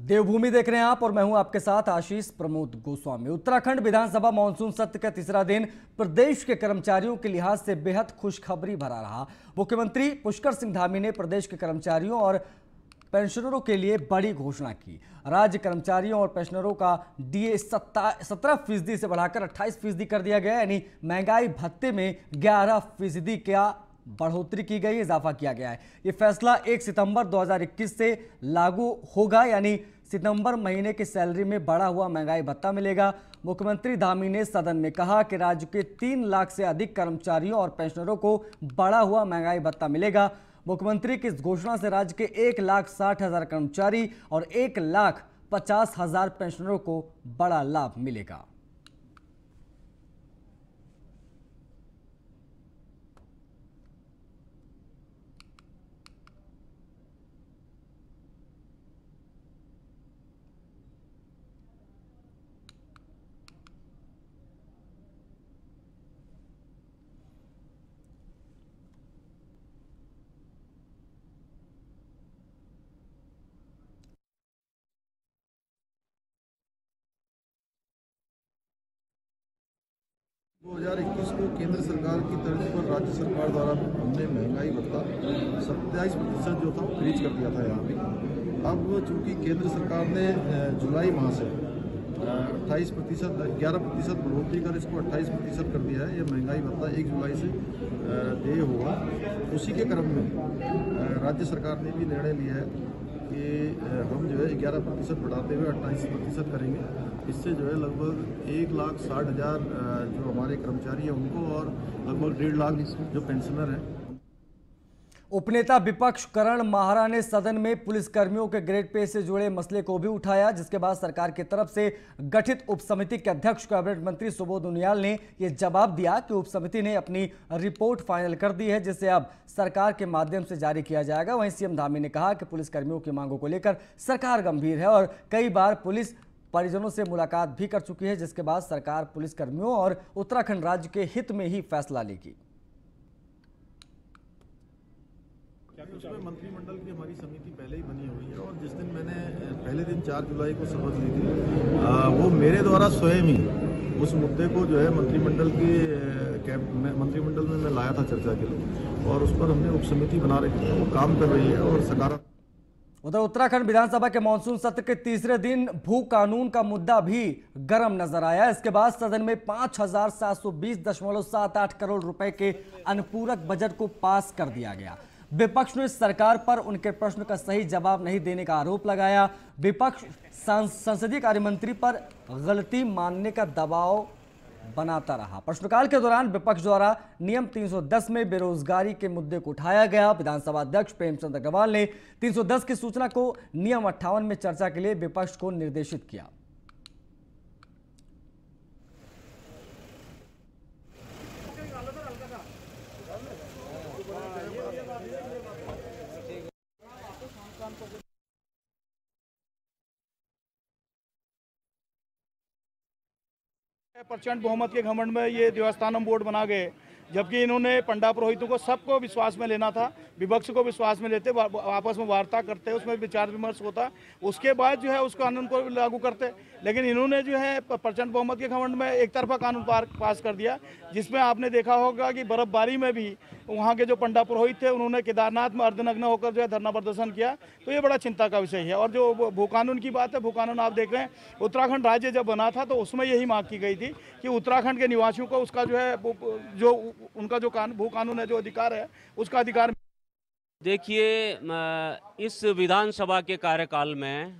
देवभूमि देख रहे हैं आप और मैं हूं आपके साथ आशीष प्रमोद गोस्वामी। उत्तराखंड विधानसभा मानसून सत्र का तीसरा दिन प्रदेश के कर्मचारियों के लिहाज से बेहद खुशखबरी भरा रहा। मुख्यमंत्री पुष्कर सिंह धामी ने प्रदेश के कर्मचारियों और पेंशनरों के लिए बड़ी घोषणा की। राज्य कर्मचारियों और पेंशनरों का डीए 17% से बढ़ाकर 28% कर दिया गया, यानी महंगाई भत्ते में 11% का बढ़ोतरी की गई, इजाफा किया गया है। ये फैसला 1 सितंबर 2021 से लागू होगा, यानी सितंबर महीने की सैलरी में बढ़ा हुआ महंगाई भत्ता मिलेगा। मुख्यमंत्री धामी ने सदन में कहा कि राज्य के 3 लाख से अधिक कर्मचारियों और पेंशनरों को बढ़ा हुआ महंगाई भत्ता मिलेगा। मुख्यमंत्री की इस घोषणा से राज्य के 1,60,000 कर्मचारी और 1,50,000 पेंशनरों को बड़ा लाभ मिलेगा। दो 2021 को केंद्र सरकार की तर्ज पर राज्य सरकार द्वारा हमने महंगाई भत्ता 27% जो था वो फ्रीज कर दिया था यहाँ पे। अब चूंकि केंद्र सरकार ने जुलाई माह से 28% 11% बढ़ोतरी कर इसको 28% कर दिया है। यह महंगाई भत्ता 1 जुलाई से देय होगा। उसी के क्रम में राज्य सरकार ने भी निर्णय लिया है कि हम जो है 11% बढ़ाते हुए 28% करेंगे। इससे जो है लगभग 1,60,000 जो हमारे कर्मचारी हैं उनको और लगभग 1.5 लाख जो पेंशनर हैं। उपनेता विपक्ष करण माहरा ने सदन में पुलिसकर्मियों के ग्रेड पे से जुड़े मसले को भी उठाया, जिसके बाद सरकार की तरफ से गठित उपसमिति के अध्यक्ष कैबिनेट मंत्री सुबोध उनियाल ने यह जवाब दिया कि उपसमिति ने अपनी रिपोर्ट फाइनल कर दी है, जिसे अब सरकार के माध्यम से जारी किया जाएगा। वहीं सीएम धामी ने कहा कि पुलिसकर्मियों की मांगों को लेकर सरकार गंभीर है और कई बार पुलिस परिजनों से मुलाकात भी कर चुकी है, जिसके बाद सरकार पुलिसकर्मियों और उत्तराखंड राज्य के हित में ही फैसला लेगी। उसमें मंत्रिमंडल की हमारी समिति पहले ही बनी हुई है और जिस दिन मैंने पहले दिन 4 जुलाई को शपथ ली थी वो मेरे द्वारा स्वयं ही उस मुद्दे को जो है मंत्रिमंडल में मैं लाया था चर्चा के लिए और उस पर हमने उपसमिति बना रखी है, वो काम कर रही है और सकारात्मक। उधर उत्तराखंड विधानसभा के मानसून सत्र के तीसरे दिन भू कानून का मुद्दा भी गर्म नजर आया। इसके बाद सदन में 5,720.78 करोड़ रुपए के अनुपूरक बजट को पास कर दिया गया। विपक्ष ने सरकार पर उनके प्रश्न का सही जवाब नहीं देने का आरोप लगाया। विपक्ष संसदीय कार्य मंत्री पर गलती मानने का दबाव बनाता रहा। प्रश्नकाल के दौरान विपक्ष द्वारा नियम 310 में बेरोजगारी के मुद्दे को उठाया गया। विधानसभा अध्यक्ष प्रेमचंद अग्रवाल ने 310 की सूचना को नियम 58 में चर्चा के लिए विपक्ष को निर्देशित किया। % बहुमत के घमंड में ये देवस्थानम बोर्ड बना गए, जबकि इन्होंने पंडा पुरोहितों को सबको विश्वास में लेना था, विपक्ष को विश्वास में लेते, आपस में वार्ता करते, उसमें विचार विमर्श होता, उसके बाद जो है उस कानून को लागू करते। लेकिन इन्होंने जो है % बहुमत के घमंड में एक तरफा कानून पास कर दिया, जिसमें आपने देखा होगा कि बर्फबारी में भी वहाँ के जो पंडा पुरोहित थे उन्होंने केदारनाथ में अर्धनग्न होकर जो है धरना प्रदर्शन किया। तो ये बड़ा चिंता का विषय है। और जो भू कानून की बात है, भू कानून आप देख रहे हैं, उत्तराखंड राज्य जब बना था तो उसमें यही मांग की गई थी कि उत्तराखंड के निवासियों को उसका जो है जो उनका जो भू कानून है, जो अधिकार है, उसका अधिकार। देखिए, इस विधानसभा के कार्यकाल में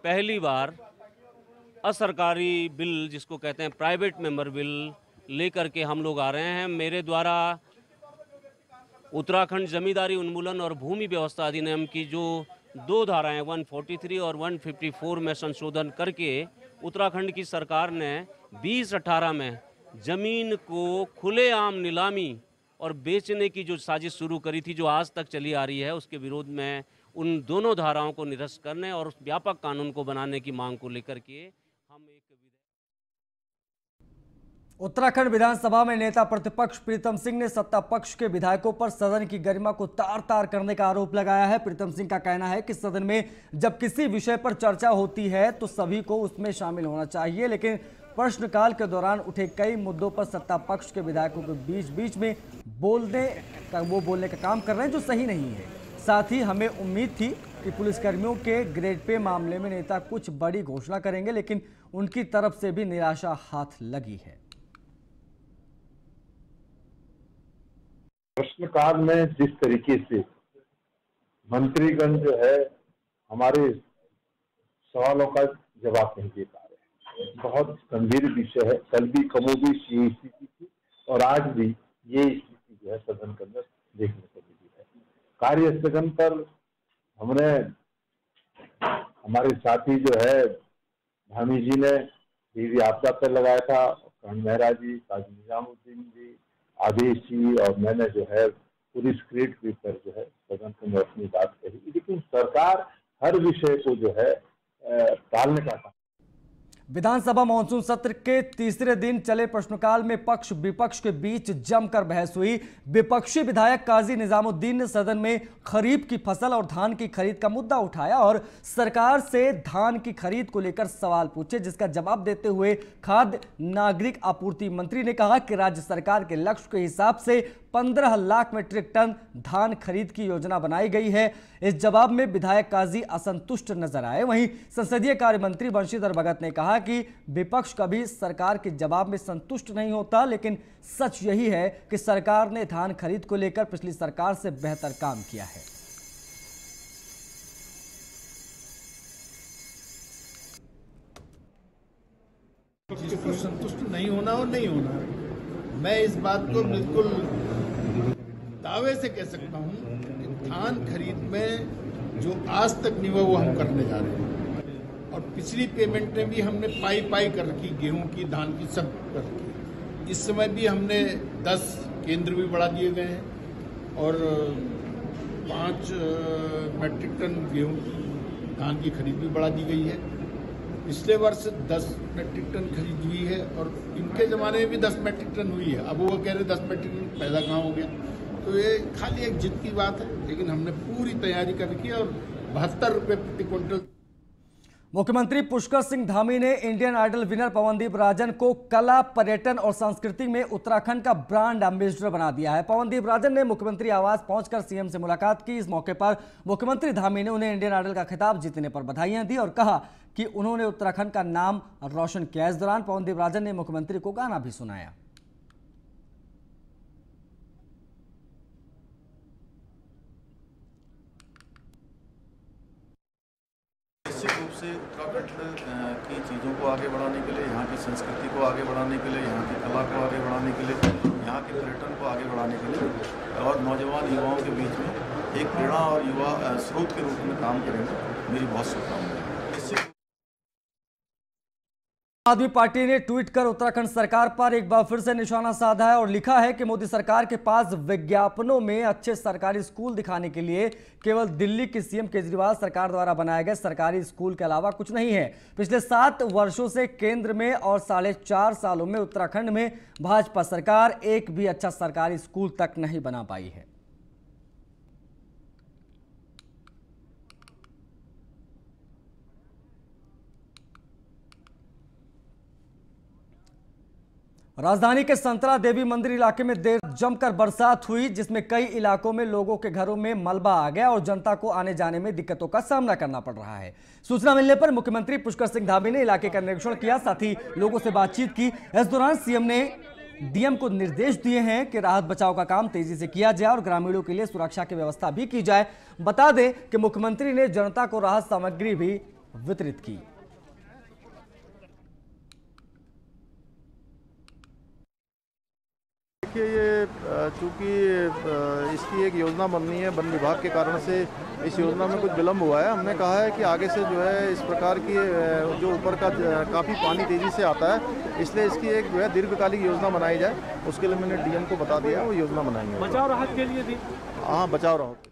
पहली बार असरकारी बिल, जिसको कहते हैं प्राइवेट मेंबर बिल, लेकर के हम लोग आ रहे हैं। मेरे द्वारा उत्तराखंड जमींदारी उन्मूलन और भूमि व्यवस्था अधिनियम की जो 2 धाराएं 143 और 154 में संशोधन करके उत्तराखंड की सरकार ने 2018 में जमीन को खुलेआम नीलामी और बेचने की जो साजिश शुरू करी थी, जो आज तक चली आ रही है, उसके विरोध में उन दोनों धाराओं को निरस्त करने और उस व्यापक कानून को बनाने की मांग को लेकर के हम एक उत्तराखंड विधानसभा में नेता प्रतिपक्ष प्रीतम सिंह ने सत्ता पक्ष के विधायकों पर सदन की गरिमा को तार तार करने का आरोप लगाया है। प्रीतम सिंह का कहना है कि सदन में जब किसी विषय पर चर्चा होती है तो सभी को उसमें शामिल होना चाहिए, लेकिन प्रश्नकाल के दौरान उठे कई मुद्दों पर सत्ता पक्ष के विधायकों के बीच बीच में बोलने का काम कर रहे हैं, जो सही नहीं है। साथ ही हमें उम्मीद थी कि पुलिसकर्मियों के ग्रेड पे मामले में नेता कुछ बड़ी घोषणा करेंगे, लेकिन उनकी तरफ से भी निराशा हाथ लगी है। प्रश्नकाल में जिस तरीके से मंत्रीगण जो है हमारे सवालों का जवाब नहीं दे पा रहे, बहुत गंभीर विषय है। कल भी कमोबेश ये स्थिति थी और आज भी ये स्थिति जो है सदन के अंदर देखने को मिली है। कार्य स्थगन पर हमने हमारे साथी जो है धामी जी ने डीवी आपदा पर लगाया था, करण मेहरा जी, काजी निजामुद्दीन जी, आदेश जी और मैंने जो है पूरी स्क्रिप्ट पर जो है सदन में अपनी बात कही, लेकिन सरकार हर विषय को जो है टालने का काम। विधानसभा मानसून सत्र के तीसरे दिन चले प्रश्नकाल में पक्ष विपक्ष के बीच जमकर बहस हुई। विपक्षी विधायक काजी निजामुद्दीन ने सदन में खरीफ की फसल और धान की खरीद का मुद्दा उठाया और सरकार से धान की खरीद को लेकर सवाल पूछे, जिसका जवाब देते हुए खाद्य नागरिक आपूर्ति मंत्री ने कहा कि राज्य सरकार के लक्ष्य के हिसाब से 15 लाख मीट्रिक टन धान खरीद की योजना बनाई गई है। इस जवाब में विधायक काजी असंतुष्ट नजर आए। वहीं संसदीय कार्य मंत्री बंशीधर भगत ने कहा कि विपक्ष कभी सरकार के जवाब में संतुष्ट नहीं होता, लेकिन सच यही है कि सरकार ने धान खरीद को लेकर पिछली सरकार से बेहतर काम किया है। जिसको संतुष्ट नहीं होना और नहीं होना, मैं इस बात को बिल्कुल दावे से कह सकता हूं कि धान खरीद में जो आज तक नहीं हुआ वो हम करने जा रहे हैं। और पिछली पेमेंट में भी हमने पाई कर रखी, गेहूं की, धान की, सब कर रखी। इस समय भी हमने 10 केंद्र भी बढ़ा दिए गए हैं और 5 मेट्रिक टन गेहूं धान की खरीद भी बढ़ा दी गई है। पिछले वर्ष 10 मेट्रिक टन खरीद हुई है और इनके ज़माने में भी 10 मेट्रिक टन हुई है। अब वो कह रहे 10 मेट्रिक टन पैदा कहाँ हो गया? तो ये खाली एक जिद की बात है, लेकिन हमने पूरी तैयारी कर रखी है और 72 रुपये प्रति क्विंटल। मुख्यमंत्री पुष्कर सिंह धामी ने Indian idol winner Pawandeep Rajan को कला, पर्यटन और संस्कृति में उत्तराखंड का ब्रांड एम्बेसडर बना दिया है। पवनदीप राजन ने मुख्यमंत्री आवास पहुंचकर सीएम से मुलाकात की। इस मौके पर मुख्यमंत्री धामी ने उन्हें इंडियन आइडल का खिताब जीतने पर बधाइयां दी और कहा कि उन्होंने उत्तराखंड का नाम रोशन किया। इस दौरान पवनदीप राजन ने मुख्यमंत्री को गाना भी सुनाया। निश्चित रूप से उत्तराखंड की चीज़ों को आगे बढ़ाने के लिए, यहाँ की संस्कृति को आगे बढ़ाने के लिए, यहाँ की कला को आगे बढ़ाने के लिए, यहाँ के पर्यटन को आगे बढ़ाने के लिए और नौजवान युवाओं के बीच में एक प्रेरणा और युवा स्रोत के रूप में काम करेंगे। मेरी बहुत शुभकामनाएं। आम आदमी पार्टी ने ट्वीट कर उत्तराखंड सरकार पर एक बार फिर से निशाना साधा है और लिखा है कि मोदी सरकार के पास विज्ञापनों में अच्छे सरकारी स्कूल दिखाने के लिए केवल दिल्ली की सीएम केजरीवाल सरकार द्वारा बनाए गए सरकारी स्कूल के अलावा कुछ नहीं है। पिछले 7 वर्षों से केंद्र में और 4.5 सालों में उत्तराखंड में भाजपा सरकार एक भी अच्छा सरकारी स्कूल तक नहीं बना पाई है। राजधानी के संतरा देवी मंदिर इलाके में देर जमकर बरसात हुई, जिसमें कई इलाकों में लोगों के घरों में मलबा आ गया और जनता को आने जाने में दिक्कतों का सामना करना पड़ रहा है। सूचना मिलने पर मुख्यमंत्री पुष्कर सिंह धामी ने इलाके का निरीक्षण किया, साथ ही लोगों से बातचीत की। इस दौरान सीएम ने डीएम को निर्देश दिए हैं कि राहत बचाव का काम तेजी से किया जाए और ग्रामीणों के लिए सुरक्षा की व्यवस्था भी की जाए। बता दें कि मुख्यमंत्री ने जनता को राहत सामग्री भी वितरित की। देखिए, ये चूँकि इसकी एक योजना बननी है, वन विभाग के कारण से इस योजना में कुछ विलम्ब हुआ है। हमने कहा है कि आगे से जो है इस प्रकार की जो ऊपर का काफ़ी पानी तेज़ी से आता है, इसलिए इसकी एक जो है दीर्घकालिक योजना बनाई जाए। उसके लिए मैंने डीएम को बता दिया, वो योजना बनाएंगे। बचाव राहत के लिए भी, हाँ, बचाव राहत।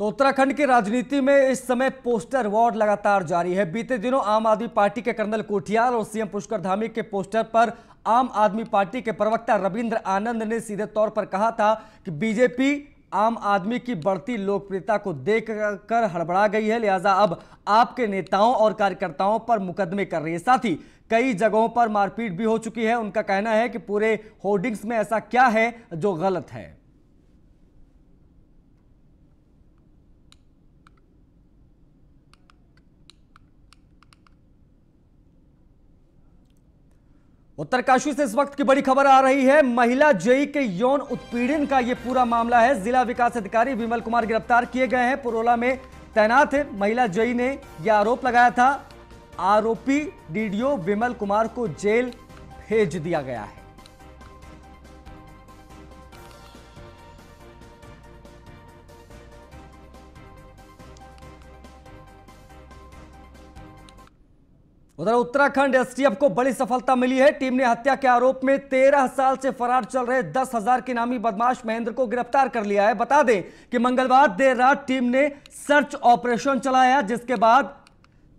तो उत्तराखंड की राजनीति में इस समय पोस्टर वॉर लगातार जारी है। बीते दिनों आम आदमी पार्टी के कर्नल कोठियाल और सीएम पुष्कर धामी के पोस्टर पर आम आदमी पार्टी के प्रवक्ता रविंद्र आनंद ने सीधे तौर पर कहा था कि बीजेपी आम आदमी की बढ़ती लोकप्रियता को देखकर हड़बड़ा गई है, लिहाजा अब आपके नेताओं और कार्यकर्ताओं पर मुकदमे कर रही है। साथ ही कई जगहों पर मारपीट भी हो चुकी है। उनका कहना है कि पूरे होर्डिंग्स में ऐसा क्या है जो गलत है। उत्तरकाशी से इस वक्त की बड़ी खबर आ रही है। महिला जेई के यौन उत्पीड़न का यह पूरा मामला है। जिला विकास अधिकारी विमल कुमार गिरफ्तार किए गए हैं। पुरोला में तैनात है। महिला जेई ने यह आरोप लगाया था। आरोपी डीडीओ विमल कुमार को जेल भेज दिया गया है। उधर उत्तराखंड एसटीएफ को बड़ी सफलता मिली है। टीम ने हत्या के आरोप में 13 साल से फरार चल रहे 10,000 के नामी बदमाश महेंद्र को गिरफ्तार कर लिया है। बता दें कि मंगलवार देर रात टीम ने सर्च ऑपरेशन चलाया, जिसके बाद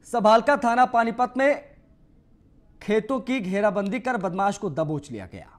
सभालका थाना पानीपत में खेतों की घेराबंदी कर बदमाश को दबोच लिया गया।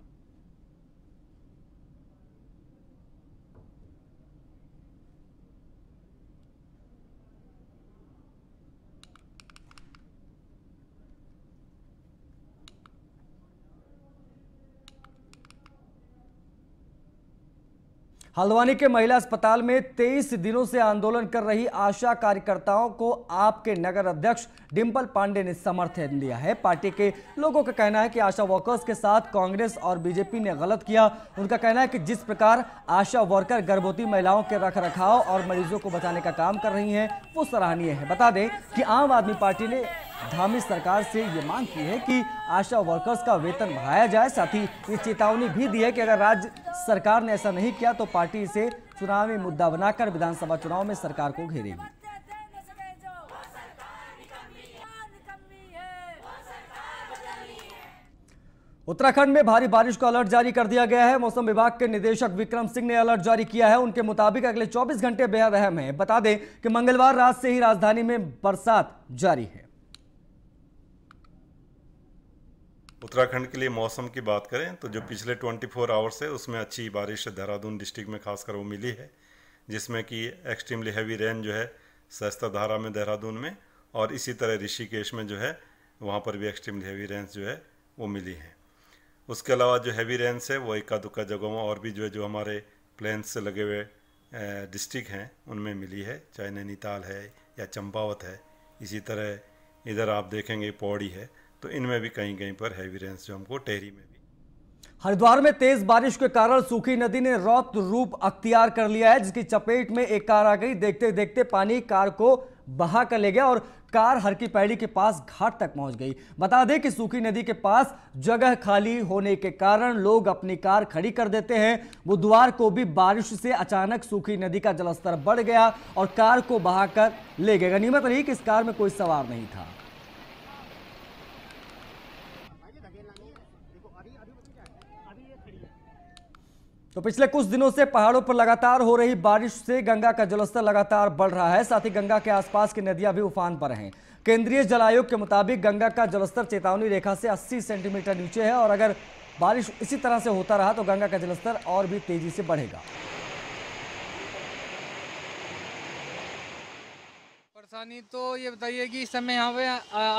हल्द्वानी के महिला अस्पताल में 23 दिनों से आंदोलन कर रही आशा कार्यकर्ताओं को आपके नगर अध्यक्ष डिंपल पांडे ने समर्थन दिया है। पार्टी के लोगों का कहना है कि आशा वर्कर्स के साथ कांग्रेस और बीजेपी ने गलत किया। उनका कहना है कि जिस प्रकार आशा वर्कर गर्भवती महिलाओं के रखरखाव और मरीजों को बचाने का काम कर रही हैं, वो सराहनीय है। बता दें कि आम आदमी पार्टी ने धामी सरकार से ये मांग की है कि आशा वर्कर्स का वेतन बढ़ाया जाए। साथ ही ये चेतावनी भी दी है कि अगर राज्य सरकार ने ऐसा नहीं किया तो पार्टी इसे चुनावी मुद्दा बनाकर विधानसभा चुनाव में सरकार को घेरेगी। उत्तराखंड में भारी बारिश का अलर्ट जारी कर दिया गया है। मौसम विभाग के निदेशक विक्रम सिंह ने अलर्ट जारी किया है। उनके मुताबिक अगले 24 घंटे बेहद अहम है। बता दें कि मंगलवार रात से ही राजधानी में बरसात जारी है। उत्तराखंड के लिए मौसम की बात करें तो जो पिछले 24 आवर्स है उसमें अच्छी बारिश देहरादून डिस्ट्रिक्ट में खासकर वो मिली है, जिसमें कि एक्सट्रीमली हैवी रेन जो है सहस्त्र धारा में देहरादून में, और इसी तरह ऋषिकेश में जो है वहाँ पर भी एक्सट्रीमली हैवी रेन्स जो है वो मिली है। उसके अलावा जो हैवी रेन्स है वो इक्का दुक्का जगहों और भी जो है जो हमारे प्लेन्स से लगे हुए डिस्ट्रिक्ट हैं उनमें मिली है, चाहे नैनीताल है या चंपावत है। इसी तरह इधर आप देखेंगे पौड़ी है, तो इनमें भी कहीं कहीं पर हैवी रेन्स जो हमको टेहरी में भी। हरिद्वार में तेज बारिश के कारण सूखी नदी ने रौद्र रूप अख्तियार कर लिया है, जिसकी चपेट में एक कार आ गई। देखते देखते पानी कार को बहा कर ले गया और कार हर की पैड़ी के पास घाट तक पहुंच गई। बता दें कि सूखी नदी के पास जगह खाली होने के कारण लोग अपनी कार खड़ी कर देते हैं। बुधवार को भी बारिश से अचानक सूखी नदी का जलस्तर बढ़ गया और कार को बहाकर ले गया। गनीमत रही कि इस कार में कोई सवार नहीं था। तो पिछले कुछ दिनों से पहाड़ों पर लगातार हो रही बारिश से गंगा का जलस्तर लगातार बढ़ रहा है। साथ ही गंगा के आसपास की नदियां भी उफान पर हैं। केंद्रीय जल आयोग के मुताबिक गंगा का जलस्तर चेतावनी रेखा से 80 सेंटीमीटर नीचे है और अगर बारिश इसी तरह से होता रहा तो गंगा का जलस्तर और भी तेजी से बढ़ेगा। परेशानी तो ये बताइए कि इस समय यहाँ पे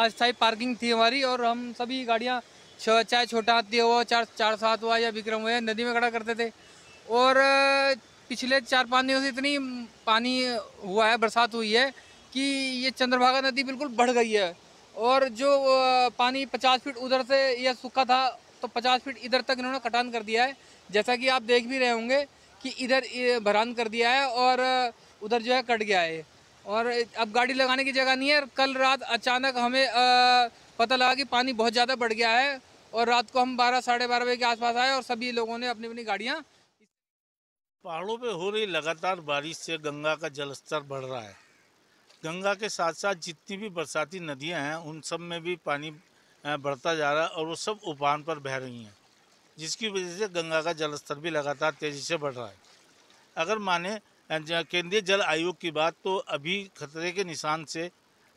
अस्थायी पार्किंग थी हमारी और हम सभी गाड़ियाँ चाहे छोटा हाथी हो, 4-7 हुआ या विक्रम हुआ, नदी में खड़ा करते थे। और पिछले 4-5 दिनों से इतनी पानी हुआ है, बरसात हुई है कि ये चंद्रभागा नदी बिल्कुल बढ़ गई है। और जो पानी 50 फीट उधर से यह सूखा था तो 50 फीट इधर तक इन्होंने कटान कर दिया है। जैसा कि आप देख भी रहे होंगे कि इधर भरान कर दिया है और उधर जो है कट गया है और अब गाड़ी लगाने की जगह नहीं है। कल रात अचानक हमें पता लगा कि पानी बहुत ज़्यादा बढ़ गया है और रात को हम 12-12:30 बजे के आसपास आए और सभी लोगों ने अपनी अपनी गाड़ियाँ। पहाड़ों पे हो रही लगातार बारिश से गंगा का जलस्तर बढ़ रहा है। गंगा के साथ साथ जितनी भी बरसाती नदियां हैं उन सब में भी पानी बढ़ता जा रहा है और वो सब उफान पर बह रही हैं, जिसकी वजह से गंगा का जलस्तर भी लगातार तेज़ी से बढ़ रहा है। अगर माने केंद्रीय जल आयोग की बात तो अभी खतरे के निशान से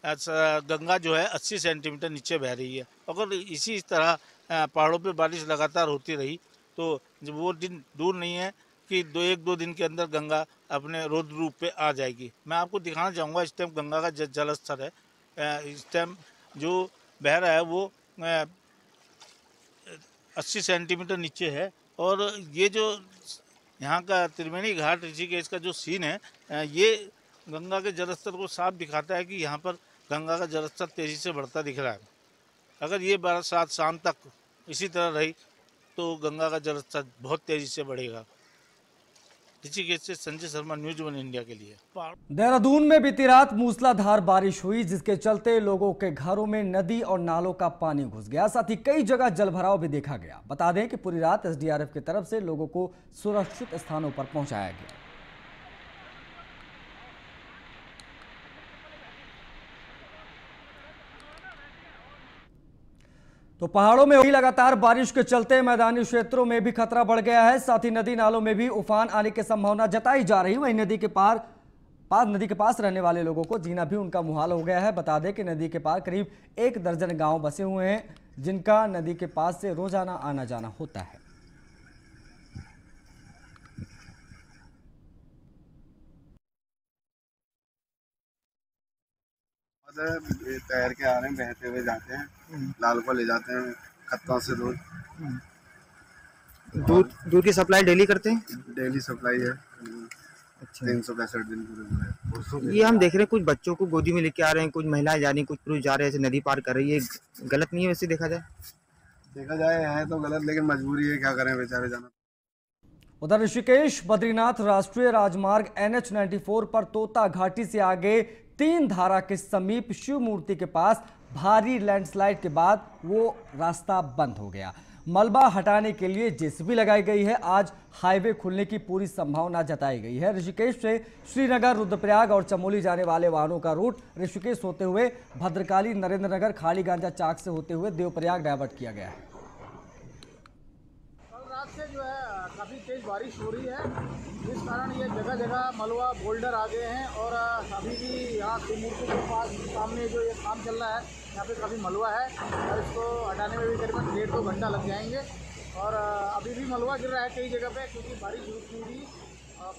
गंगा जो है 80 सेंटीमीटर नीचे बह रही है। अगर इसी तरह पहाड़ों पे बारिश लगातार होती रही तो जब वो दिन दूर नहीं है कि एक दो दिन के अंदर गंगा अपने रौद्र रूप पे आ जाएगी। मैं आपको दिखाना चाहूँगा इस टाइम गंगा का जल स्तर है, इस टाइम जो बह रहा है वो 80 सेंटीमीटर नीचे है। और ये जो यहाँ का त्रिवेणी घाट ऋषिकेश का जो सीन है, ये गंगा के जलस्तर को साफ दिखाता है कि यहाँ पर गंगा का जलस्तर तेज़ी से बढ़ता दिख रहा है। अगर ये बरसात शाम तक इसी तरह रही तो गंगा का जलस्तर बहुत तेज़ी से बढ़ेगा। ऋषिकेश से संजय शर्मा, न्यूज़ 1 इंडिया के लिए। देहरादून में बीती रात मूसलाधार बारिश हुई, जिसके चलते लोगों के घरों में नदी और नालों का पानी घुस गया। साथ ही कई जगह जलभराव भी देखा गया। बता दें कि पूरी रात एसडीआरएफ की तरफ से लोगों को सुरक्षित स्थानों पर पहुंचाया गया। तो पहाड़ों में हुई लगातार बारिश के चलते मैदानी क्षेत्रों में भी खतरा बढ़ गया है। साथ ही नदी नालों में भी उफान आने की संभावना जताई जा रही है। वहीं नदी के पास रहने वाले लोगों को जीना भी उनका मुहाल हो गया है। बता दें कि नदी के पार करीब 1 दर्जन गांव बसे हुए हैं, जिनका नदी के पास से रोजाना आना जाना होता है। तैर के आ रहे हैं, बहते हुए जाते हैं, लाल को ले जाते हैं खत्तों से दूध। दूध की सप्लाई डेली करते हैं? डेली सप्लाई है। अच्छा। 365 दिन पूरे। ये हम देख रहे हैं कुछ बच्चों को गोदी में लेके आ रहे हैं, कुछ महिलाएं जा रही हैं, कुछ पुरुष जा रहे हैं, नदी पार कर रही है। गलत नहीं है वैसे देखा जाए है तो गलत, लेकिन मजबूरी है, क्या करें बेचारे जाना। उधर ऋषिकेश बद्रीनाथ राष्ट्रीय राजमार्ग NH 94 पर तोता घाटी से आगे 3 धारा के समीप शिव मूर्ति के पास भारी लैंडस्लाइड के बाद वो रास्ता बंद हो गया। मलबा हटाने के लिए जेसीबी लगाई गई है। आज हाईवे खुलने की पूरी संभावना जताई गई है। ऋषिकेश से श्रीनगर, रुद्रप्रयाग और चमोली जाने वाले वाहनों का रूट ऋषिकेश होते हुए भद्रकाली, नरेंद्रनगर, खाड़ी गांजा चाक से होते हुए देवप्रयाग डायवर्ट किया गया है। कल रात से जो है काफ़ी तेज़ बारिश हो रही है, जिस कारण ये जगह जगह मलबा बोल्डर आ गए हैं। और अभी भी यहाँ त्रिमूर्ति के पास सामने जो ये काम चल रहा है, यहाँ पे काफ़ी मलबा है और इसको हटाने में भी करीबन 1.5-2 घंटा लग जाएंगे। और अभी भी मलबा गिर रहा है कई जगह पे, क्योंकि बारिश रुक नहीं रही,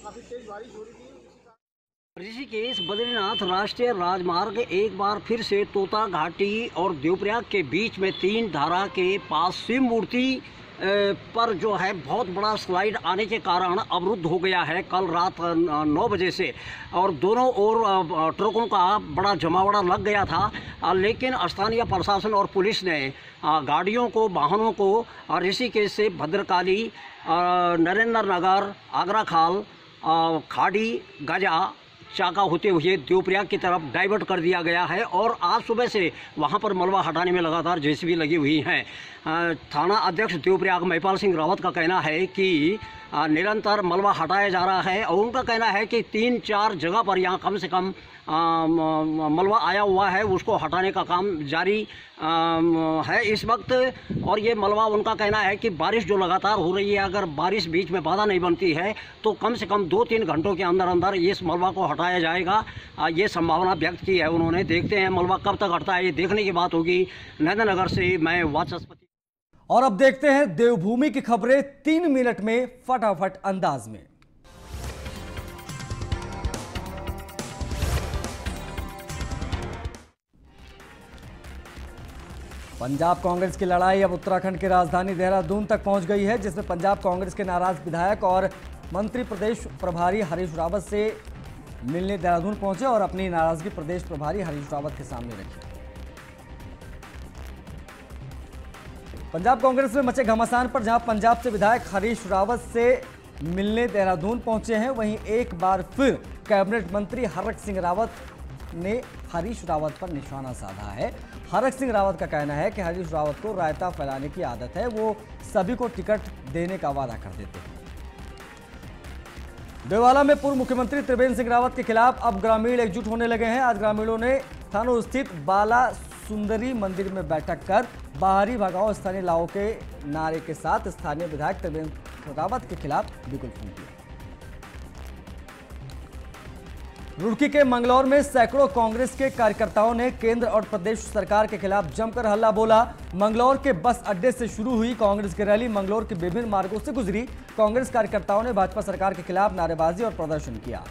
काफ़ी तेज़ बारिश हो रही थी। ऋषिकेश बद्रीनाथ राष्ट्रीय राजमार्ग एक बार फिर से तोता घाटी और देवप्रयाग के बीच में 3 धारा के पास शिव मूर्ति पर जो है बहुत बड़ा स्लाइड आने के कारण अवरुद्ध हो गया है कल रात 9 बजे से। और दोनों ओर ट्रकों का बड़ा जमावड़ा लग गया था, लेकिन स्थानीय प्रशासन और पुलिस ने गाड़ियों को, वाहनों को ऋषिकेश से भद्रकाली, नरेंद्रनगर, आगरा खाल, खाड़ी गजा चाका होते हुए देवप्रयाग की तरफ डाइवर्ट कर दिया गया है। और आज सुबह से वहां पर मलबा हटाने में लगातार जेसीबी लगी हुई हैं। थाना अध्यक्ष देवप्रयाग महिपाल सिंह रावत का कहना है कि निरंतर मलबा हटाया जा रहा है और उनका कहना है कि 3-4 जगह पर यहाँ कम से कम मलबा आया हुआ है, उसको हटाने का काम जारी है इस वक्त। और ये मलबा उनका कहना है कि बारिश जो लगातार हो रही है, अगर बारिश बीच में बाधा नहीं बनती है तो कम से कम 2-3 घंटों के अंदर अंदर इस मलबा को हटाया जाएगा। ये संभावना व्यक्त की है उन्होंने। देखते हैं मलबा कब तक हटता है, ये देखने की बात होगी। नरेंद्रनगर से मैं वाचस्पति। और अब देखते हैं देवभूमि की खबरें 3 मिनट में फटाफट अंदाज में। पंजाब कांग्रेस की लड़ाई अब उत्तराखंड की राजधानी देहरादून तक पहुंच गई है, जिसमें पंजाब कांग्रेस के नाराज विधायक और मंत्री प्रदेश प्रभारी हरीश रावत से मिलने देहरादून पहुंचे और अपनी नाराजगी प्रदेश प्रभारी हरीश रावत के सामने रखी। पंजाब कांग्रेस में मचे घमासान पर जहां पंजाब से विधायक हरीश रावत से मिलने देहरादून पहुंचे हैं, वहीं एक बार फिर कैबिनेट मंत्री हरक सिंह रावत ने हरीश रावत पर निशाना साधा है। हरक सिंह रावत का कहना है कि हरीश रावत को रायता फैलाने की आदत है, वो सभी को टिकट देने का वादा कर देते हैं। देवाला में पूर्व मुख्यमंत्री त्रिवेंद्र सिंह रावत के खिलाफ अब ग्रामीण एकजुट होने लगे हैं। आज ग्रामीणों ने थानों स्थित बाला सुंदरी मंदिर में बैठक कर बाहरी भगाओ स्थानीय लाओ के नारे के साथ स्थानीय विधायक त्रिवेंद्र रावत के खिलाफ बिगुल फूंक दिया। रुड़की के मंगलौर में सैकड़ों कांग्रेस के कार्यकर्ताओं ने केंद्र और प्रदेश सरकार के खिलाफ जमकर हल्ला बोला। मंगलौर के बस अड्डे से शुरू हुई कांग्रेस की रैली मंगलौर के विभिन्न मार्गों से गुजरी। कांग्रेस कार्यकर्ताओं ने भाजपा सरकार के खिलाफ नारेबाजी और प्रदर्शन किया।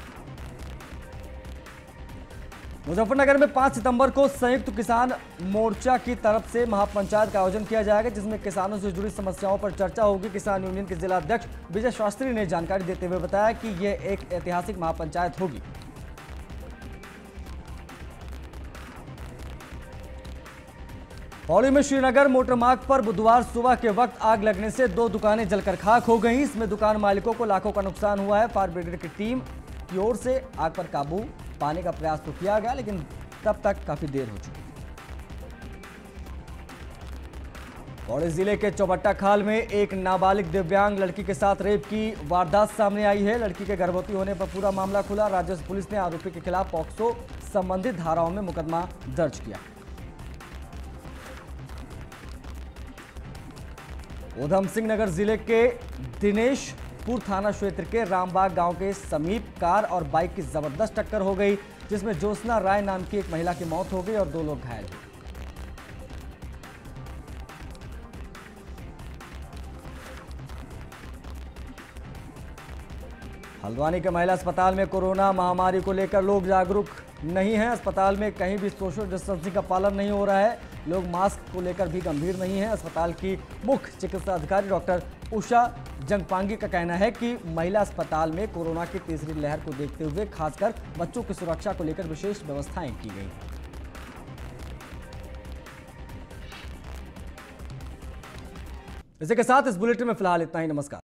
मुजफ्फरनगर में 5 सितंबर को संयुक्त किसान मोर्चा की तरफ से महापंचायत का आयोजन किया जाएगा, जिसमें किसानों से जुड़ी समस्याओं पर चर्चा होगी। किसान यूनियन के जिला अध्यक्ष विजय शास्त्री ने जानकारी देते हुए बताया कि यह एक ऐतिहासिक महापंचायत होगी। पौड़ी में श्रीनगर मोटर मार्ग पर बुधवार सुबह के वक्त आग लगने से 2 दुकानें जलकर खाक हो गईं। इसमें दुकान मालिकों को लाखों का नुकसान हुआ है। फायर ब्रिगेड की टीम की ओर से आग पर काबू पाने का प्रयास तो किया गया, लेकिन तब तक काफी देर हो चुकी। पौड़ी जिले के चौबट्टा खाल में एक नाबालिग दिव्यांग लड़की के साथ रेप की वारदात सामने आई है। लड़की के गर्भवती होने पर पूरा मामला खुला। राजस्व पुलिस ने आरोपी के खिलाफ पॉक्सो संबंधित धाराओं में मुकदमा दर्ज किया। उधम सिंह नगर जिले के दिनेशपुर थाना क्षेत्र के रामबाग गांव के समीप कार और बाइक की जबरदस्त टक्कर हो गई, जिसमें ज्योत्सना राय नाम की एक महिला की मौत हो गई और 2 लोग घायल हुए। हल्द्वानी के महिला अस्पताल में कोरोना महामारी को लेकर लोग जागरूक नहीं हैं। अस्पताल में कहीं भी सोशल डिस्टेंसिंग का पालन नहीं हो रहा है। लोग मास्क को लेकर भी गंभीर नहीं हैं। अस्पताल की मुख्य चिकित्सा अधिकारी डॉक्टर उषा जंगपांगी का कहना है कि महिला अस्पताल में कोरोना की तीसरी लहर को देखते हुए खासकर बच्चों की सुरक्षा को लेकर विशेष व्यवस्थाएं की गई। इसी के साथ इस बुलेटिन में फिलहाल इतना ही। नमस्कार।